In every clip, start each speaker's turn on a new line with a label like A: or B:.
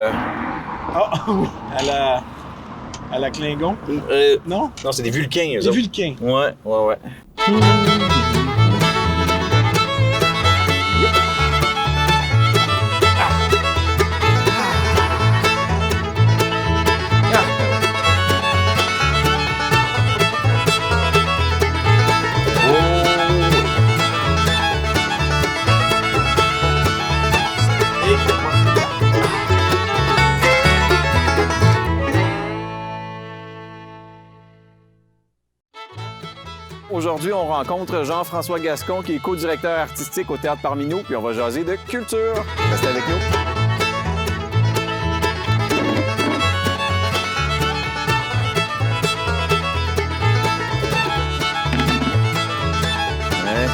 A: Ah oui, à la Klingon. Non?
B: Non, c'est des Vulcains, eux
A: Des
B: autres.
A: Vulcains.
B: Ouais. Aujourd'hui, on rencontre Jean-François Gascon, qui est co-directeur artistique au Théâtre Parmi nous, puis on va jaser de culture. Restez avec nous. Ouais.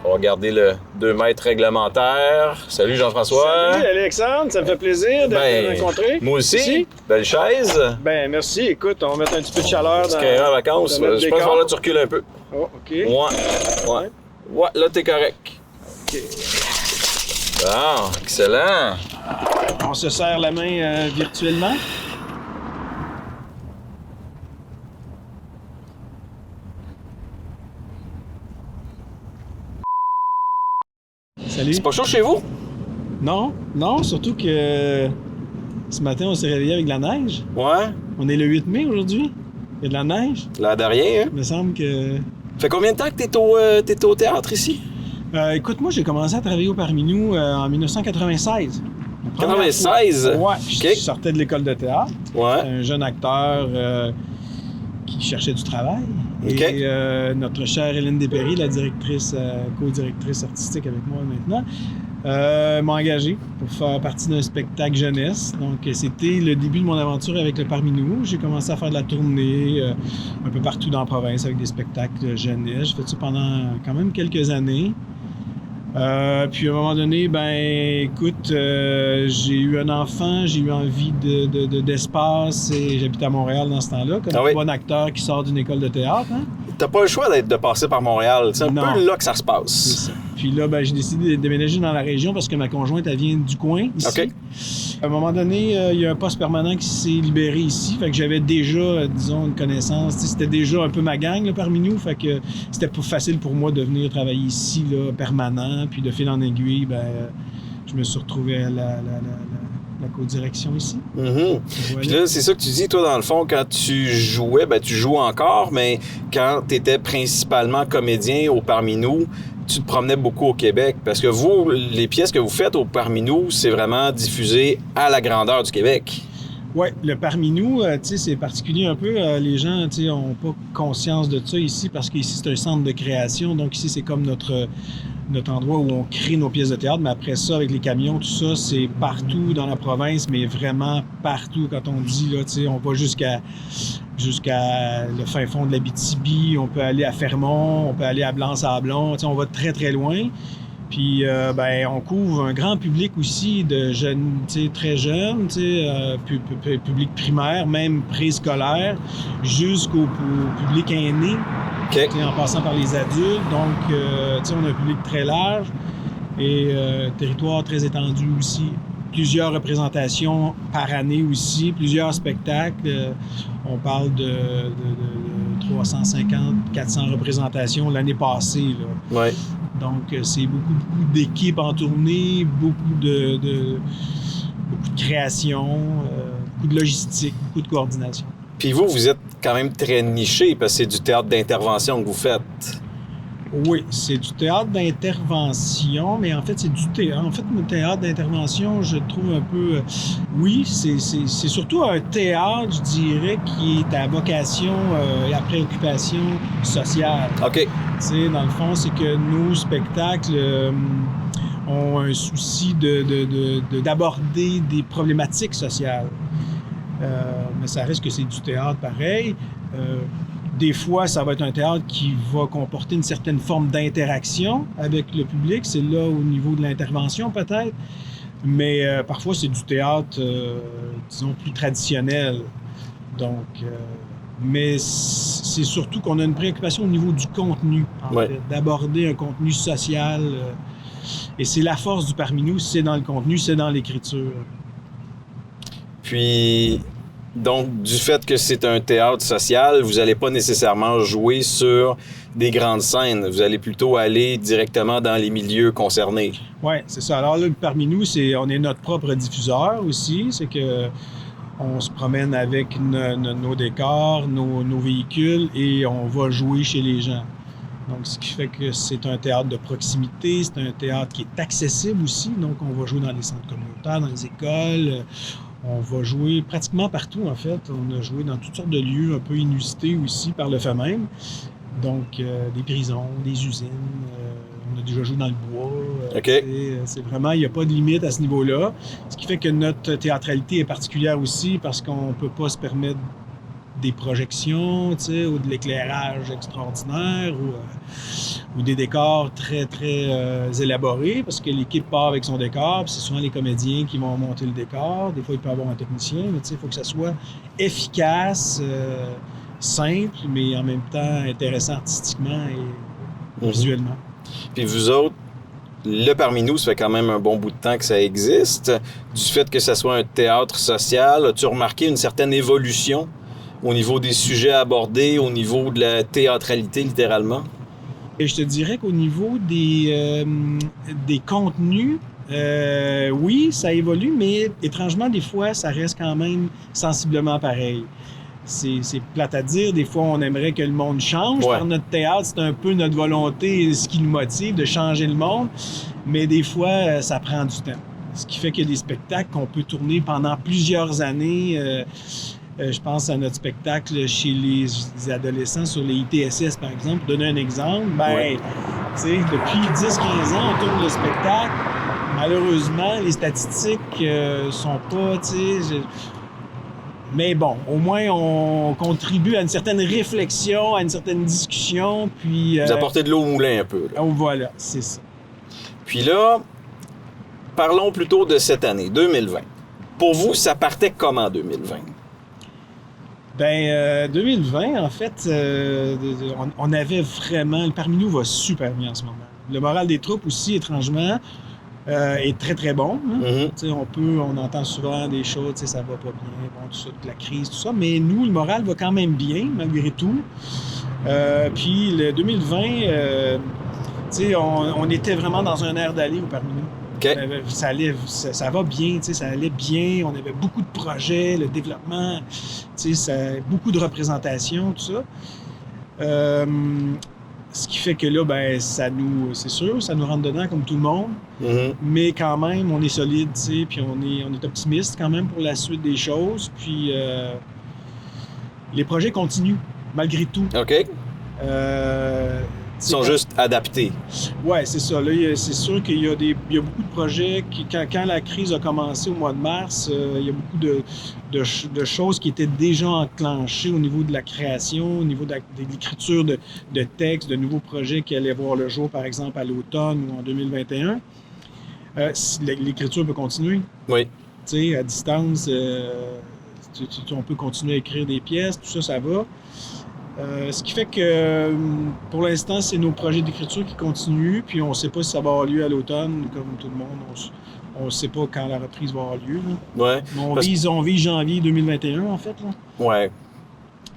B: On va garder le 2 mètres réglementaire. Salut Jean-François.
A: Salut Alexandre, ça me fait plaisir de te rencontrer.
B: Moi aussi. Belle chaise.
A: Ben merci, écoute, on va mettre un petit peu de chaleur dans...
B: En vacances.
A: dans notre
B: Je pense
A: décor.
B: que là, tu recules un peu.
A: Oh, OK.
B: Ouais, là, t'es correct.
A: OK.
B: Bon, excellent.
A: On se serre la main virtuellement. Salut.
B: C'est pas chaud chez vous?
A: Non, surtout que ce matin, on s'est réveillé avec de la neige.
B: Ouais.
A: On est le 8 mai aujourd'hui. Il y a de la neige.
B: L'air de rien, hein?
A: Il me semble que...
B: Fait combien de temps que t'es au théâtre ici?
A: Écoute, moi, j'ai commencé à travailler au Parmi nous en 1996.
B: 96?
A: Ouais,
B: OK.
A: je sortais de l'école de théâtre.
B: Ouais.
A: Un jeune acteur qui cherchait du travail.
B: OK.
A: Et notre chère Hélène Despéry, la directrice, co-directrice artistique avec moi maintenant, m'a engagé pour faire partie d'un spectacle jeunesse. Donc, c'était le début de mon aventure avec le Parmi nous. J'ai commencé à faire de la tournée un peu partout dans la province avec des spectacles jeunesse. J'ai fait ça pendant quand même quelques années. Puis à un moment donné, ben écoute, j'ai eu un enfant, j'ai eu envie d'espace et j'habite à Montréal dans ce temps-là, comme un bon acteur qui sort d'une école de théâtre. Hein?
B: T'as pas le choix de passer par Montréal. C'est un
A: Non.
B: peu là que ça se passe.
A: C'est ça. Puis là, ben, j'ai décidé de déménager dans la région parce que ma conjointe, elle vient du coin, ici.
B: OK.
A: À un moment donné, il y a un poste permanent qui s'est libéré ici. Fait que j'avais déjà, disons, une connaissance. T'sais, c'était déjà un peu ma gang là, parmi nous. Fait que c'était pas facile pour moi de venir travailler ici, là, permanent. Puis de fil en aiguille, ben, je me suis retrouvé à la co-direction ici.
B: Mm-hmm.
A: Voilà.
B: Puis là, c'est ça que tu dis, toi, dans le fond, quand tu jouais, ben tu joues encore, mais quand tu étais principalement comédien au Parmi nous, tu te promenais beaucoup au Québec. Parce que vous, les pièces que vous faites au Parmi nous, c'est vraiment diffusé à la grandeur du Québec.
A: Oui, le Parmi nous, c'est particulier un peu. Les gens n'ont pas conscience de ça ici parce qu'ici, c'est un centre de création. Donc ici, c'est comme notre endroit où on crée nos pièces de théâtre. Mais après ça, avec les camions, tout ça, c'est partout dans la province, mais vraiment partout. Quand on dit, là, on va jusqu'à le fin fond de l'Abitibi, on peut aller à Fermont, on peut aller à Blanc-Sablon. On va très, très loin. Puis, ben, on couvre un grand public aussi de jeunes, très jeunes, public primaire, même préscolaire, jusqu'au public aîné,
B: OK.
A: En passant par les adultes. Donc, on a un public très large et territoire très étendu aussi. Plusieurs représentations par année aussi, plusieurs spectacles. On parle de 350, 400 représentations l'année passée, là.
B: Ouais.
A: Donc, c'est beaucoup d'équipes en tournée, beaucoup de création, beaucoup de logistique, beaucoup de coordination.
B: Puis vous êtes quand même très niché parce que c'est du théâtre d'intervention que vous faites.
A: Oui, c'est du théâtre d'intervention, mais en fait, c'est du théâtre. En fait, le théâtre d'intervention, je trouve un peu... oui, c'est surtout un théâtre, je dirais, qui est à vocation et à préoccupation sociale.
B: OK.
A: Tu sais, dans le fond, c'est que nos spectacles ont un souci d'aborder des problématiques sociales. Mais ça reste que c'est du théâtre pareil. Des fois, ça va être un théâtre qui va comporter une certaine forme d'interaction avec le public. C'est là au niveau de l'intervention, peut-être. Mais parfois, c'est du théâtre, disons, plus traditionnel. Donc, Mais c'est surtout qu'on a une préoccupation au niveau du contenu, en fait, d'aborder un contenu social. Et c'est la force du Parmi nous, c'est dans le contenu, c'est dans l'écriture.
B: Puis, donc, du fait que c'est un théâtre social, vous n'allez pas nécessairement jouer sur des grandes scènes. Vous allez plutôt aller directement dans les milieux concernés.
A: Oui, c'est ça. Alors là, Parmi nous, on est notre propre diffuseur aussi. C'est que on se promène avec nos décors, nos véhicules et on va jouer chez les gens. Donc, ce qui fait que c'est un théâtre de proximité, c'est un théâtre qui est accessible aussi. Donc, on va jouer dans les centres communautaires, dans les écoles. On va jouer pratiquement partout, en fait. On a joué dans toutes sortes de lieux un peu inusités aussi par le fait même. Donc, des prisons, des usines. On a déjà joué dans le bois. C'est vraiment, il n'y a pas de limite à ce niveau-là. Ce qui fait que notre théâtralité est particulière aussi parce qu'on ne peut pas se permettre des projections, ou de l'éclairage extraordinaire ou des décors très, très élaborés parce que l'équipe part avec son décor, puis c'est souvent les comédiens qui vont monter le décor. Des fois, il peut y avoir un technicien, mais il faut que ça soit efficace, simple, mais en même temps intéressant artistiquement et visuellement.
B: Puis vous autres, le Parmi nous, ça fait quand même un bon bout de temps que ça existe. Du fait que ça soit un théâtre social, as-tu remarqué une certaine évolution au niveau des sujets abordés, au niveau de la théâtralité, littéralement?
A: Et je te dirais qu'au niveau des contenus, oui, ça évolue, mais étrangement, des fois, ça reste quand même sensiblement pareil. C'est plate à dire. Des fois, on aimerait que le monde change. Par notre théâtre, c'est un peu notre volonté, ce qui nous motive, de changer le monde. Mais des fois, ça prend du temps. Ce qui fait qu'il y a des spectacles qu'on peut tourner pendant plusieurs années. Je pense à notre spectacle chez les adolescents sur les ITSS, par exemple. Pour donner un exemple, depuis 10-15 ans, on tourne le spectacle. Malheureusement, les statistiques sont pas, mais bon, au moins, on contribue à une certaine réflexion, à une certaine discussion, puis...
B: Vous apportez de l'eau au moulin un peu. Là.
A: Voilà, c'est ça.
B: Puis là, parlons plutôt de cette année, 2020. Pour vous, ça partait comment, 2020?
A: 2020, en fait, on avait vraiment... Le Parmi nous va super bien en ce moment. Le moral des troupes aussi, étrangement, est très, très bon. Hein? On entend souvent des choses, ça va pas bien, tout ça, toute la crise, tout ça, mais nous, le moral va quand même bien, malgré tout. Puis le 2020, on était vraiment dans un air d'aller au Parmi nous.
B: Okay.
A: Ça va bien, ça allait bien, on avait beaucoup de projets, le développement, beaucoup de représentations, tout ça. Ce qui fait que là, c'est sûr, ça nous rentre dedans comme tout le monde, mais quand même, on est solide, puis on est optimiste quand même pour la suite des choses, puis les projets continuent, malgré tout.
B: OK. Ils sont juste adaptés.
A: Oui, c'est ça. Là, c'est sûr qu'il y a beaucoup de projets qui, quand la crise a commencé au mois de mars, il y a beaucoup de choses qui étaient déjà enclenchées au niveau de la création, au niveau de l'écriture de textes, de nouveaux projets qui allaient voir le jour, par exemple, à l'automne ou en 2021. L'écriture peut continuer.
B: Oui.
A: Tu sais, à distance, on peut continuer à écrire des pièces, tout ça, ça va. Ce qui fait que, pour l'instant, c'est nos projets d'écriture qui continuent, puis on ne sait pas si ça va avoir lieu à l'automne, comme tout le monde. On ne sait pas quand la reprise va avoir lieu. Là.
B: Ouais.
A: On vise janvier 2021, en fait. Là.
B: Ouais.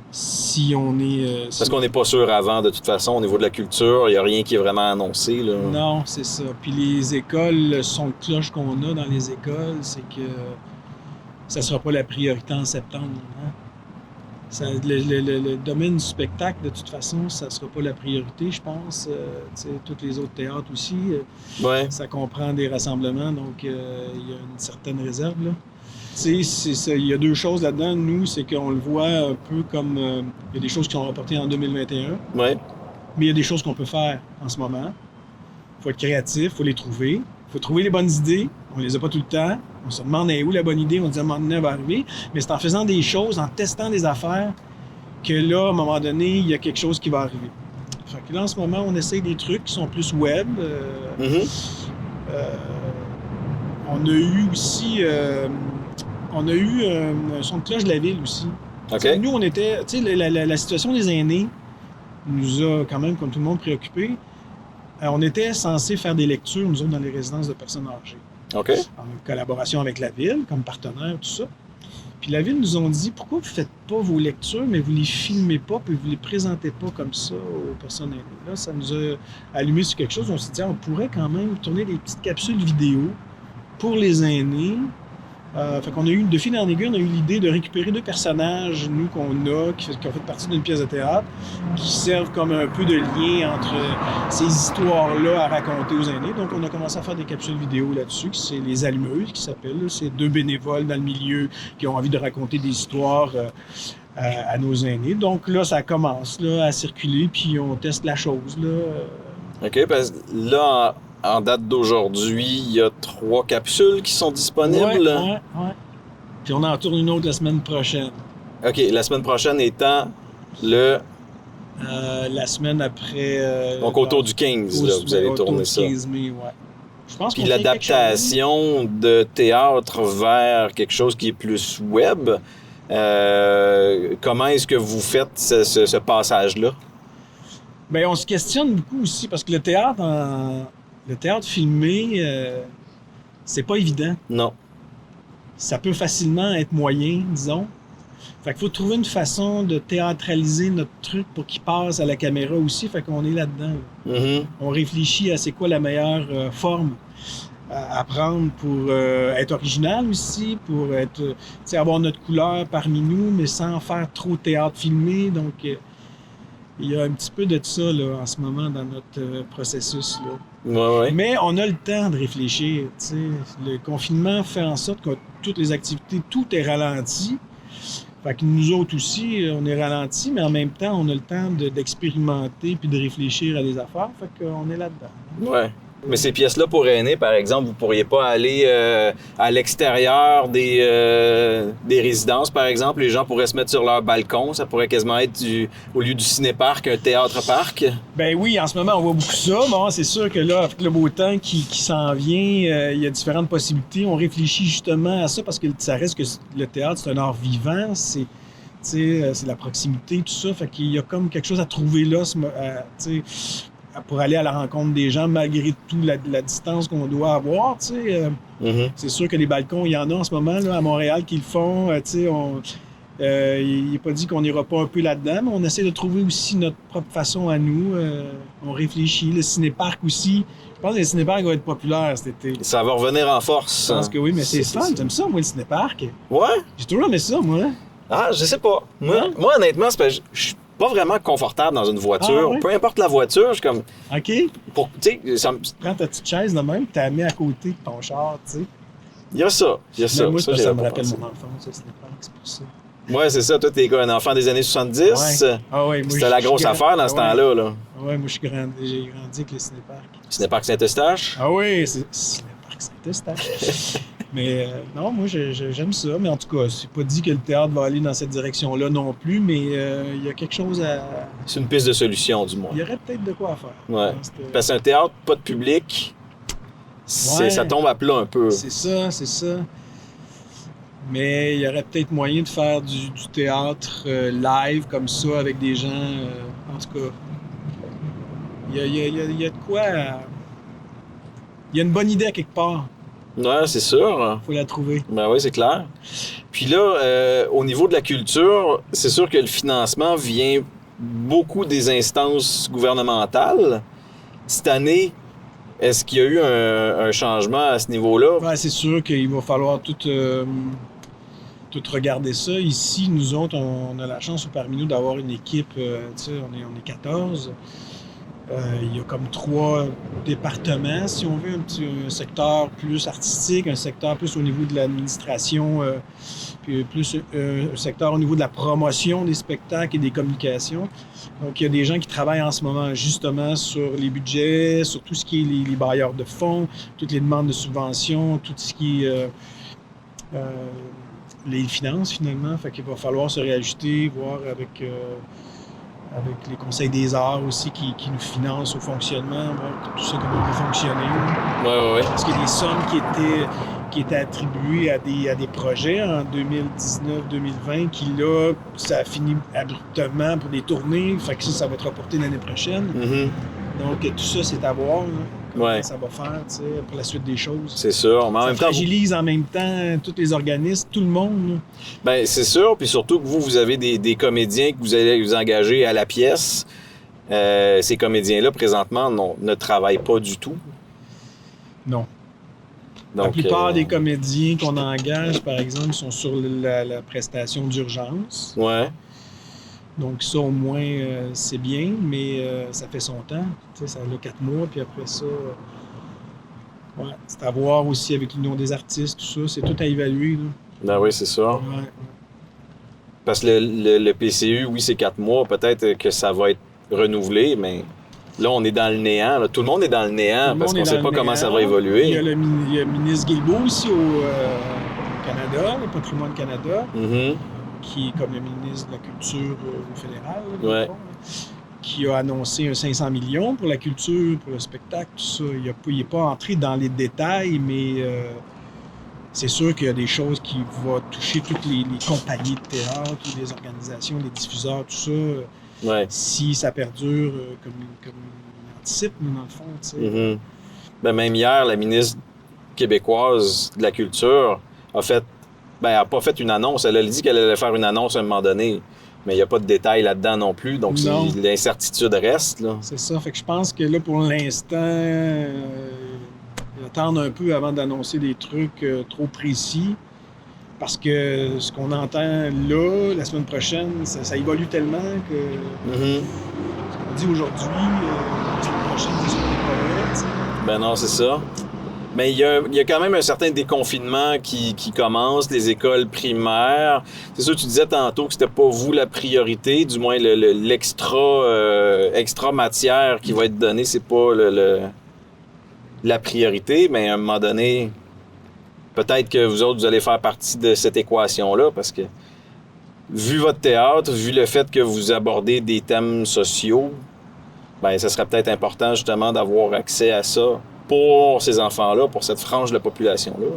A: Si on est...
B: Parce qu'on n'est pas sûr avant, de toute façon, au niveau de la culture, il n'y a rien qui est vraiment annoncé. Là.
A: Non, c'est ça. Puis les écoles, le son de cloche qu'on a dans les écoles, c'est que ça ne sera pas la priorité en septembre. Hein? Le domaine du spectacle, de toute façon, ça ne sera pas la priorité, je pense. Tous les autres théâtres aussi, ça comprend des rassemblements, donc il y a une certaine réserve. Là. Il y a deux choses là-dedans. Nous, c'est qu'on le voit un peu comme... il y a des choses qui sont reportées en 2021, mais il y a des choses qu'on peut faire en ce moment. Il faut être créatif, il faut les trouver. Il faut trouver les bonnes idées. On les a pas tout le temps. On se demande où la bonne idée, on dit à un moment donné, elle va arriver. Mais c'est en faisant des choses, en testant des affaires, que là, à un moment donné, il y a quelque chose qui va arriver. Fait que là, en ce moment, on essaye des trucs qui sont plus web. On a eu aussi... un son de cloche de la ville aussi.
B: OK.
A: Nous, on était... Tu sais, la situation des aînés nous a quand même, comme tout le monde, préoccupés. On était censé faire des lectures, nous autres, dans les résidences de personnes âgées.
B: OK.
A: En collaboration avec la ville, comme partenaire, tout ça. Puis la ville nous ont dit, pourquoi vous ne faites pas vos lectures, mais vous ne les filmez pas, puis vous ne les présentez pas comme ça aux personnes aînées. Là, ça nous a allumé sur quelque chose. On s'est dit, on pourrait quand même tourner des petites capsules vidéo pour les aînés. Fait qu'on a eu, de fil en aiguille, on a eu l'idée de récupérer 2 personnages, nous, qu'on a, qui ont fait partie d'une pièce de théâtre, qui servent comme un peu de lien entre ces histoires-là à raconter aux aînés. Donc, on a commencé à faire des capsules vidéo là-dessus, c'est les allumeuses qui s'appellent. C'est 2 bénévoles dans le milieu qui ont envie de raconter des histoires à nos aînés. Donc là, ça commence là, à circuler, puis on teste la chose. Là.
B: OK, parce que là, en date d'aujourd'hui, il y a 3 capsules qui sont disponibles.
A: Ouais. Puis on en tourne une autre la semaine prochaine.
B: OK, la semaine prochaine étant le...
A: La semaine après...
B: donc autour du 15, là, vous allez tourner ça.
A: Autour du 15 mai, ouais. Je pense
B: Puis
A: qu'on fait
B: l'adaptation de théâtre vers quelque chose qui est plus web, comment est-ce que vous faites ce passage-là?
A: Bien, on se questionne beaucoup aussi, parce que le théâtre filmé, c'est pas évident.
B: Non.
A: Ça peut facilement être moyen, disons. Fait qu'il faut trouver une façon de théâtraliser notre truc pour qu'il passe à la caméra aussi. Fait qu'on est là-dedans.
B: Mm-hmm.
A: On réfléchit à c'est quoi la meilleure forme à prendre pour être original aussi, pour être, avoir notre couleur parmi nous, mais sans faire trop théâtre filmé. Donc, il y a un petit peu de ça là, en ce moment dans notre processus. Là.
B: Ouais.
A: Mais on a le temps de réfléchir. T'sais. Le confinement fait en sorte que toutes les activités, tout est ralenti. Fait que nous autres aussi, on est ralenti, mais en même temps, on a le temps d'expérimenter puis de réfléchir à des affaires. Fait qu'on est là-dedans.
B: Ouais. Mais ces pièces-là pour aînés, par exemple, vous pourriez pas aller à l'extérieur des résidences, par exemple. Les gens pourraient se mettre sur leur balcon. Ça pourrait quasiment être, au lieu du ciné-parc, un théâtre-parc.
A: Ben oui, en ce moment, on voit beaucoup ça. Bon, c'est sûr que là, avec le beau temps qui s'en vient, il y a différentes possibilités. On réfléchit justement à ça parce que ça reste que le théâtre, c'est un art vivant. C'est la proximité, tout ça. Fait qu'il y a comme quelque chose à trouver là, pour aller à la rencontre des gens, malgré tout la distance qu'on doit avoir,
B: Mm-hmm.
A: C'est sûr que les balcons, il y en a en ce moment là, à Montréal qui le font, il n'est pas dit qu'on n'ira pas un peu là-dedans, mais on essaie de trouver aussi notre propre façon à nous. On réfléchit. Le ciné-parc aussi. Je pense que le ciné-parc va être populaire cet été.
B: Ça va revenir en force.
A: Je pense que oui, mais c'est fun. J'aime ça, moi, le ciné-parc.
B: Ouais?
A: J'ai toujours aimé ça, moi.
B: Ah, je sais pas. Moi honnêtement, c'est parce que je suis pas vraiment confortable dans une voiture.
A: Ah, oui?
B: Peu importe la voiture, je suis comme...
A: OK.
B: Tu sais, ça me...
A: Prends ta petite chaise de même, tu la mets à côté de ton char, tu sais.
B: Il y a ça.
A: Mais moi, ça
B: j'avais
A: me
B: pas
A: rappelle
B: pensé.
A: mon enfance, le ciné-parc, c'est pour ça.
B: Ouais, c'est ça. Toi, t'es un enfant des années 70.
A: Ouais. Ah ouais, moi,
B: C'était la grosse affaire dans ce temps-là. Là.
A: Ouais, moi, j'ai grandi avec le ciné-parc.
B: Ciné-parc Saint-Eustache?
A: Ah oui, c'est ciné-parc Saint-Eustache. Mais non, moi, j'aime ça. Mais en tout cas, c'est pas dit que le théâtre va aller dans cette direction-là non plus, mais il y a quelque chose à...
B: C'est une piste de solution, du moins.
A: Il y aurait peut-être de quoi à faire.
B: Ouais. Parce qu'un théâtre, pas de public,
A: Ouais.
B: ça tombe à plat un peu.
A: C'est ça. Mais il y aurait peut-être moyen de faire du théâtre live comme ça avec des gens. En tout cas, il y a de quoi. Il y a une bonne idée à quelque part.
B: Ouais, c'est sûr.
A: Faut la trouver.
B: Ben oui, c'est clair. Puis là, au niveau de la culture, c'est sûr que le financement vient beaucoup des instances gouvernementales. Cette année, est-ce qu'il y a eu un changement à ce niveau-là?
A: Ouais, c'est sûr qu'il va falloir tout regarder ça. Ici, nous autres, on a la chance parmi nous d'avoir une équipe, tu sais, on est 14. Il y a comme 3 départements, si on veut, un secteur plus artistique, un secteur plus au niveau de l'administration, puis plus un secteur au niveau de la promotion des spectacles et des communications. Donc, il y a des gens qui travaillent en ce moment justement sur les budgets, sur tout ce qui est les bailleurs de fonds, toutes les demandes de subventions, tout ce qui est les finances finalement. Fait qu'il va falloir se réajuster, voir avec les conseils des arts aussi qui nous financent au fonctionnement, voir tout ça comment on va fonctionner.
B: Ouais.
A: Parce qu'il y a des sommes qui étaient attribués à des projets en 2019-2020 qui, là, ça a fini abruptement pour des tournées. Fait que ça va être reporté l'année prochaine. Donc, tout ça, c'est à voir, là, comment ça va faire, tu sais, pour la suite des choses.
B: C'est sûr. Mais en même temps,
A: fragilise en même temps tous les organismes, tout le monde, là.
B: Ben, c'est sûr. Puis surtout que vous avez des comédiens que vous allez vous engager à la pièce. Ces comédiens-là, présentement, ne travaillent pas du tout.
A: Non.
B: Donc,
A: la plupart des comédiens qu'on engage, par exemple, sont sur la prestation d'urgence.
B: Ouais.
A: Donc ça, au moins, c'est bien, mais ça fait son temps. Tu sais, ça a 4 mois, puis après ça, c'est à voir aussi avec l'Union des artistes, tout ça. C'est tout à évaluer, là.
B: Ben oui, c'est ça.
A: Ouais.
B: Parce que le PCU, oui, c'est 4 mois. Peut-être que ça va être renouvelé, mais là, on est dans le néant. Là. Tout le monde est dans le néant parce qu'on ne sait pas comment ça va évoluer.
A: Il y a le ministre Guilbeault aussi au Canada, le Patrimoine Canada, qui est comme le ministre de la Culture au fédéral, là, qui a annoncé un 500 millions pour la culture, pour le spectacle, tout ça. Il n'est pas entré dans les détails, mais c'est sûr qu'il y a des choses qui vont toucher toutes les compagnies de théâtre, les organisations, les diffuseurs, tout ça. Si ça perdure comme on anticipe, dans le fond, tu sais.
B: Ben, même hier, la ministre québécoise de la Culture a pas fait une annonce. Elle a dit qu'elle allait faire une annonce à un moment donné, mais il n'y a pas de détails là-dedans non plus, donc l'incertitude reste, là.
A: C'est ça, fait que je pense que là, pour l'instant, attendre un peu avant d'annoncer des trucs trop précis. Parce que ce qu'on entend là, la semaine prochaine, ça évolue tellement que ce qu'on dit aujourd'hui, la semaine prochaine, c'est pas vrai.
B: Ben non, c'est ça. Mais il y a quand même un certain déconfinement qui commence, les écoles primaires. C'est sûr, tu disais tantôt que c'était pas vous la priorité, du moins l'extra matière qui va être donnée, c'est pas la priorité, mais à un moment donné, peut-être que vous autres, vous allez faire partie de cette équation-là, parce que, vu votre théâtre, vu le fait que vous abordez des thèmes sociaux, ben, ça serait peut-être important, justement, d'avoir accès à ça pour ces enfants-là, pour cette frange de la population-là.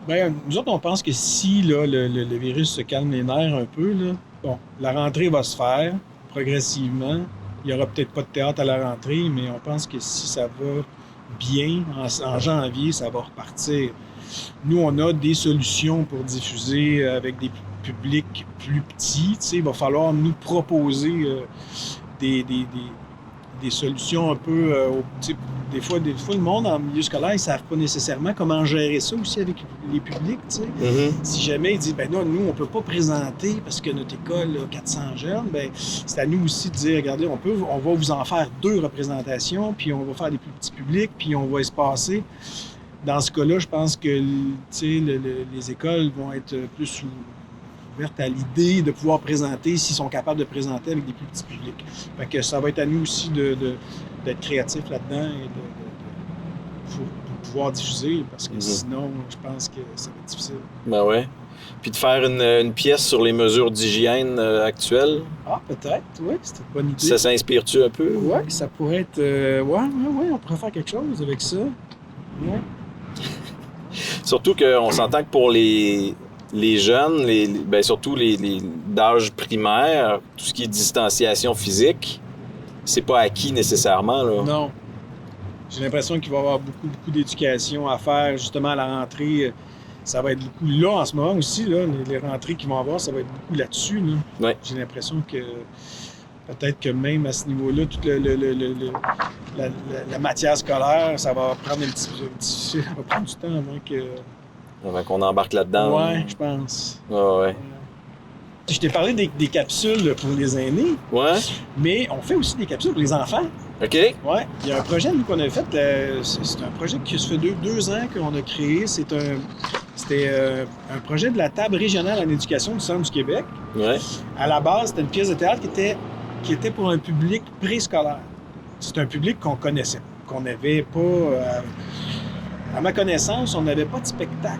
A: Bien, nous autres, on pense que si là, le virus se calme les nerfs un peu, là, bon, la rentrée va se faire progressivement. Il n'y aura peut-être pas de théâtre à la rentrée, mais on pense que si ça va bien, en janvier, ça va repartir. Nous, on a des solutions pour diffuser avec des publics plus petits. Tu sais, il va falloir nous proposer des solutions un peu... des fois, le monde en milieu scolaire, ils ne savent pas nécessairement comment gérer ça aussi avec les publics. Tu sais. Si jamais ils disent, ben non, nous, on ne peut pas présenter parce que notre école a 400 jeunes, ben c'est à nous aussi de dire, regardez, on va vous en faire 2 représentations, puis on va faire des plus petits publics, puis on va espacer. Dans ce cas-là, je pense que les écoles vont être plus ouvertes à l'idée de pouvoir présenter s'ils sont capables de présenter avec des plus petits publics. Fait que ça va être à nous aussi d'être créatifs là-dedans et de pouvoir diffuser, parce que sinon, je pense que ça va être difficile. Ben
B: ouais. Puis de faire une pièce sur les mesures d'hygiène actuelles.
A: Ah, peut-être, oui, c'était une bonne idée.
B: Ça s'inspire-tu un peu?
A: Oui, ça pourrait être... on pourrait faire quelque chose avec ça. Ouais.
B: Surtout qu'on s'entend que pour les jeunes, surtout les d'âge primaire, tout ce qui est distanciation physique, c'est pas acquis nécessairement, là.
A: Non. J'ai l'impression qu'il va y avoir beaucoup d'éducation à faire justement à la rentrée. Ça va être beaucoup là en ce moment aussi, là, les rentrées qu'ils vont avoir, ça va être beaucoup là-dessus. Là.
B: Ouais.
A: J'ai l'impression que peut-être que même à ce niveau-là, toute la matière scolaire, ça va prendre ça va prendre du temps
B: avant qu'on embarque là-dedans.
A: Ouais, je pense.
B: Ouais.
A: Je t'ai parlé des capsules pour les aînés.
B: Ouais. Mais
A: on fait aussi des capsules pour les enfants.
B: OK.
A: Ouais. Il y a un projet, nous, qu'on a fait. C'est un projet qui se fait 2 ans qu'on a créé. C'était un projet de la table régionale en éducation du Centre du Québec.
B: Ouais.
A: À la base, c'était une pièce de théâtre qui était pour un public préscolaire. C'est un public qu'on connaissait, qu'on n'avait pas... à ma connaissance, on n'avait pas de spectacle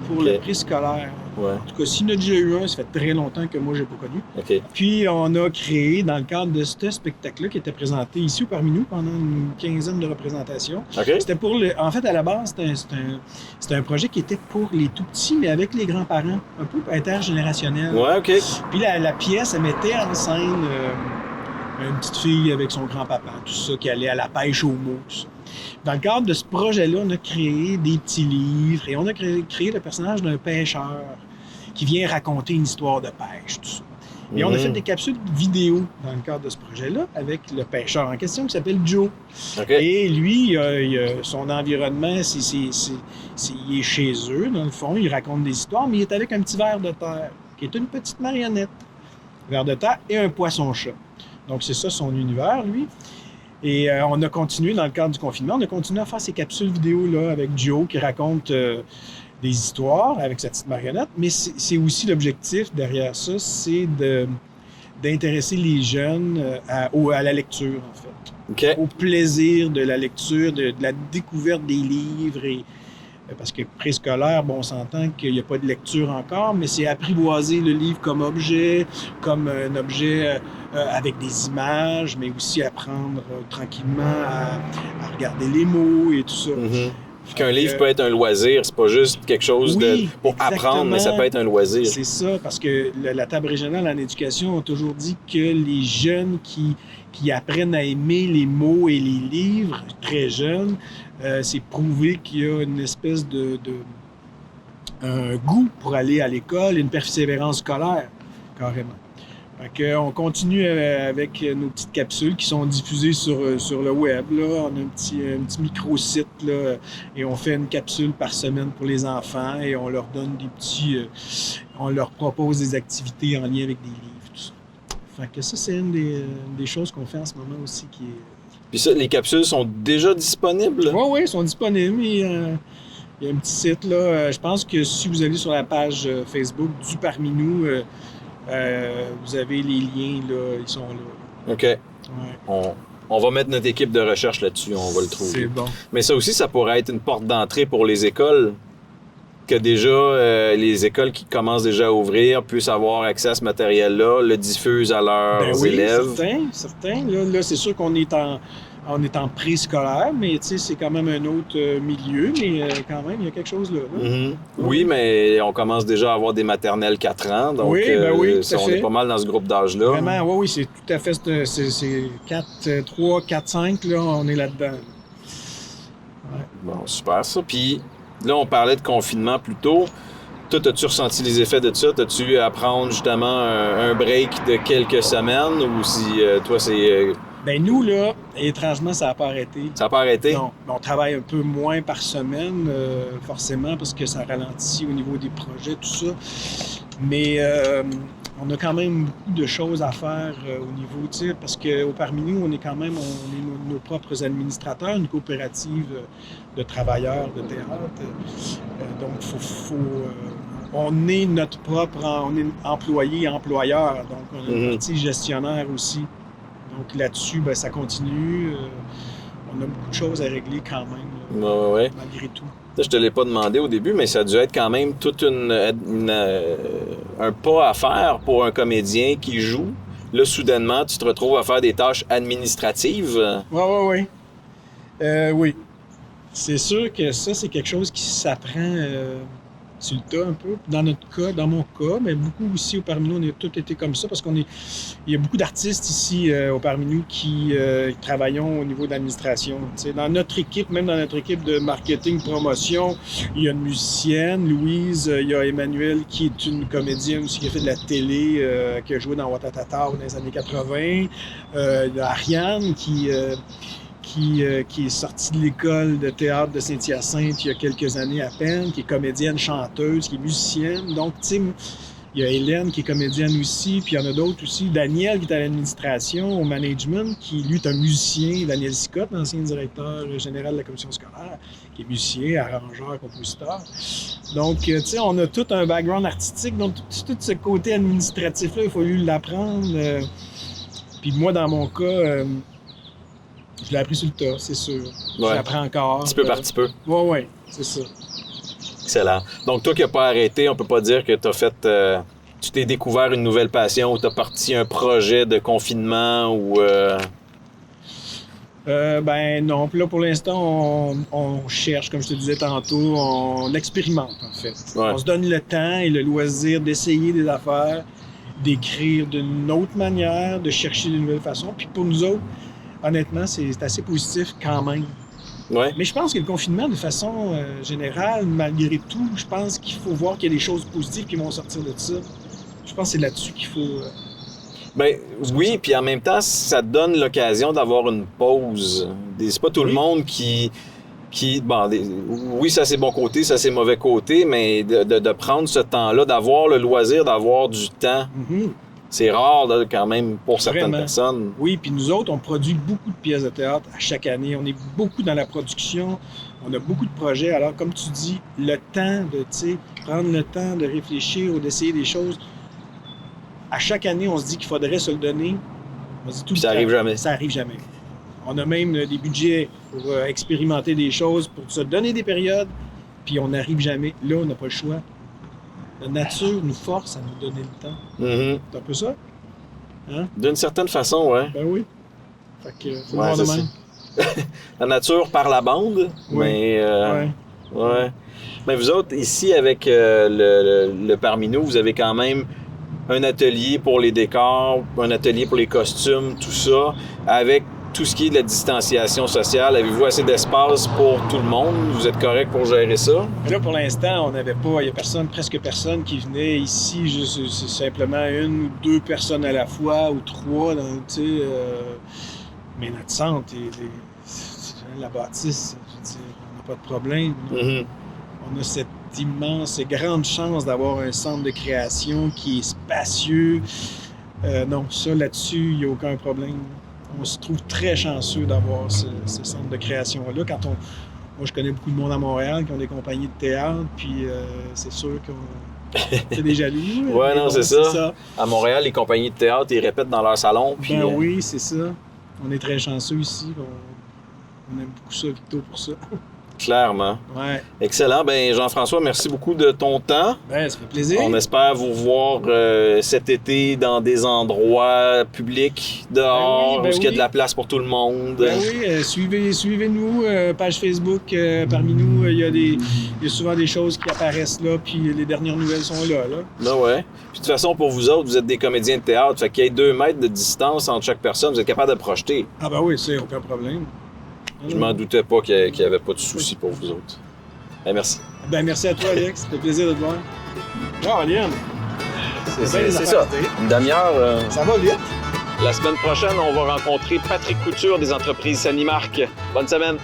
A: pour le préscolaire.
B: Ouais.
A: En tout cas, s'il y en a déjà eu un, ça fait très longtemps que moi, je n'ai pas connu.
B: OK.
A: Puis, on a créé, dans le cadre de ce spectacle-là, qui était présenté ici ou parmi nous pendant une quinzaine de représentations.
B: OK.
A: C'était pour en fait, à la base, c'était un projet qui était pour les tout-petits, mais avec les grands-parents, un peu intergénérationnel.
B: Ouais, OK.
A: Puis la pièce, elle mettait en scène une petite fille avec son grand-papa, tout ça, qui allait à la pêche au mot, tout ça. Dans le cadre de ce projet-là, on a créé des petits livres et on a créé le personnage d'un pêcheur qui vient raconter une histoire de pêche, tout ça. Et on a fait des capsules vidéo dans le cadre de ce projet-là avec le pêcheur en question qui s'appelle Joe.
B: Okay.
A: Et lui, son environnement, il est chez eux, dans le fond. Il raconte des histoires, mais il est avec un petit ver de terre, qui est une petite marionnette. Ver de terre et un poisson-chat. Donc, c'est ça son univers, lui. Et on a continué, dans le cadre du confinement, on a continué à faire ces capsules vidéo-là avec Joe qui raconte des histoires avec sa petite marionnette. Mais c'est aussi l'objectif derrière ça, c'est d'intéresser les jeunes à la lecture, en fait.
B: Okay.
A: Au plaisir de la lecture, de la découverte des livres. Parce que préscolaire, bon, on s'entend qu'il n'y a pas de lecture encore, mais c'est apprivoiser le livre comme un objet avec des images, mais aussi apprendre tranquillement à regarder les mots et tout ça.
B: Mm-hmm. Qu'un livre peut être un loisir, c'est pas juste quelque chose pour apprendre, mais ça peut être un loisir.
A: C'est ça, parce que la table régionale en éducation a toujours dit que les jeunes qui apprennent à aimer les mots et les livres très jeunes, c'est prouvé qu'il y a une espèce un goût pour aller à l'école, une persévérance scolaire, carrément. Fait qu'on continue avec nos petites capsules qui sont diffusées sur le web. Là. On a un petit micro-site là, et on fait une capsule par semaine pour les enfants et on leur donne on leur propose des activités en lien avec des livres, tout ça. Fait que ça, c'est une des choses qu'on fait en ce moment aussi qui est...
B: Puis ça, les capsules sont déjà disponibles?
A: Oui, ils sont disponibles. Il y a un petit site, là. Je pense que si vous allez sur la page Facebook du Parmi nous, vous avez les liens, là, ils sont là.
B: OK.
A: Ouais.
B: On va mettre notre équipe de recherche là-dessus, on va le trouver.
A: C'est bon.
B: Mais ça aussi, ça pourrait être une porte d'entrée pour les écoles, que déjà, les écoles qui commencent déjà à ouvrir puissent avoir accès à ce matériel-là, le diffusent à leurs élèves.
A: Certain. Là, c'est sûr qu'on est en préscolaire, mais tu sais, c'est quand même un autre milieu, mais quand même, il y a quelque chose là.
B: Mm-hmm. Oui, mais on commence déjà à avoir des maternelles 4 ans, donc
A: oui,
B: on est pas mal dans ce groupe d'âge-là.
A: Vraiment, oui, c'est tout à fait, c'est 3, 4, 5, là, on est là-dedans. Ouais.
B: Bon, super ça. Puis là, on parlait de confinement plus tôt. Toi, as-tu ressenti les effets de ça? As-tu eu à prendre justement un break de quelques semaines ou si toi, c'est...
A: Ben nous, là, étrangement, ça n'a pas arrêté.
B: Ça n'a pas arrêté?
A: Non, on travaille un peu moins par semaine, forcément, parce que ça ralentit au niveau des projets, tout ça. Mais on a quand même beaucoup de choses à faire au niveau, tu sais, parce qu'au Parmi nous, on est nos propres administrateurs, une coopérative de travailleurs de théâtre. Donc, on est notre propre, on est employé-employeur, donc on a une partie gestionnaire aussi. Donc là-dessus, ben, ça continue. On a beaucoup de choses à régler quand même, là, malgré tout.
B: Je te l'ai pas demandé au début, mais ça a dû être quand même tout un pas à faire pour un comédien qui joue. Là, soudainement, tu te retrouves à faire des tâches administratives.
A: Oui. Oui. C'est sûr que ça, c'est quelque chose qui s'apprend sur le tas un peu. Dans mon cas, mais beaucoup aussi au Parmi nous, on a tous été comme ça parce il y a beaucoup d'artistes ici au Parmi nous qui travaillons au niveau de l'administration. Tu sais, même dans notre équipe de marketing, promotion, il y a une musicienne, Louise, il y a Emmanuel qui est une comédienne aussi qui a fait de la télé, qui a joué dans Watatata dans les années 80. Il y a Ariane qui est sortie de l'école de théâtre de Saint-Hyacinthe il y a quelques années à peine, qui est comédienne, chanteuse, qui est musicienne. Donc, tu sais, il y a Hélène qui est comédienne aussi, puis il y en a d'autres aussi. Daniel qui est à l'administration, au management, qui, lui, est un musicien. Daniel Sicotte, ancien directeur général de la commission scolaire, qui est musicien, arrangeur, compositeur. Donc, tu sais, on a tout un background artistique. Donc, tout ce côté administratif-là, il faut l'apprendre. Puis moi, dans mon cas... je l'ai appris sur le tas, c'est sûr.
B: Ouais.
A: Je l'apprends encore.
B: Petit peu par petit peu.
A: Oui, c'est ça.
B: Excellent. Donc, toi qui n'as pas arrêté, on peut pas dire que tu as fait... tu t'es découvert une nouvelle passion ou tu as parti un projet de confinement ou...
A: Ben non, puis là pour l'instant on cherche, comme je te disais tantôt, on expérimente en fait.
B: Ouais.
A: On se donne le temps et le loisir d'essayer des affaires, d'écrire d'une autre manière, de chercher de nouvelles façons. Puis pour nous autres, honnêtement, c'est assez positif quand même.
B: Ouais.
A: Mais je pense que le confinement, de façon générale, malgré tout, je pense qu'il faut voir qu'il y a des choses positives qui vont sortir de ça. Je pense que c'est là-dessus qu'il faut...
B: Ben oui, puis en même temps, ça te donne l'occasion d'avoir une pause. C'est pas tout le monde qui bon, oui, ça c'est bon côté, ça c'est mauvais côté, mais de prendre ce temps-là, d'avoir le loisir, d'avoir du temps, c'est rare là, quand même pour certaines personnes.
A: Oui, puis nous autres, on produit beaucoup de pièces de théâtre à chaque année. On est beaucoup dans la production, on a beaucoup de projets. Alors, comme tu dis, le temps de, tu sais, prendre le temps de réfléchir ou d'essayer des choses. À chaque année, on se dit qu'il faudrait se le donner. On se dit tout
B: puis ça arrive jamais.
A: Ça arrive jamais. On a même des budgets pour expérimenter des choses, pour se donner des périodes, puis on n'arrive jamais. Là, on n'a pas le choix. La nature nous force à nous donner le temps. C'est un peu ça? Hein?
B: D'une certaine façon, ouais.
A: Ben oui. Fait que faut voir de même.
B: La nature par la bande,
A: oui.
B: Mais... ouais. Mais vous autres, ici, avec le Parmi nous, vous avez quand même un atelier pour les décors, un atelier pour les costumes, tout ça, avec tout ce qui est de la distanciation sociale. Avez-vous assez d'espace pour tout le monde? Vous êtes correct pour gérer ça?
A: Mais là, pour l'instant, on n'avait pas, il y a presque personne qui venait ici, juste c'est simplement une ou deux personnes à la fois, ou trois, tu sais. Mais notre centre, la bâtisse, je veux dire, on n'a pas de problème. On a cette immense et grande chance d'avoir un centre de création qui est spacieux. Non, ça, là-dessus, il n'y a aucun problème. On se trouve très chanceux d'avoir ce centre de création-là. Moi, je connais beaucoup de monde à Montréal qui ont des compagnies de théâtre, puis c'est sûr qu'on fait des jaloux.
B: Ouais, non, c'est ça. À Montréal, les compagnies de théâtre, ils répètent dans leur salon. Puis,
A: oui, c'est ça. On est très chanceux ici. On aime beaucoup ça, Victo, pour ça.
B: Clairement.
A: Ouais.
B: Excellent. Ben Jean-François, merci beaucoup de ton temps.
A: Ben, ça fait plaisir.
B: On espère vous voir cet été dans des endroits publics, dehors, où il y a de la place pour tout le monde.
A: Ben oui, suivez-nous, page Facebook, parmi nous, il y a souvent des choses qui apparaissent là, puis les dernières nouvelles sont là.
B: Ben ouais. Puis de toute façon, pour vous autres, vous êtes des comédiens de théâtre, fait qu'il y ait 2 mètres de distance entre chaque personne, vous êtes capable de projeter.
A: Ah ben oui, c'est aucun problème.
B: Je m'en doutais pas qu'il n'y avait pas de souci pour vous autres. Ben, merci.
A: Ben, merci à toi, Alex. Ça fait plaisir de te voir. Ciao, Aliane.
B: C'est ça. Une demi-heure.
A: Ça va vite.
B: La semaine prochaine, on va rencontrer Patrick Couture des entreprises Sanimark. Bonne semaine.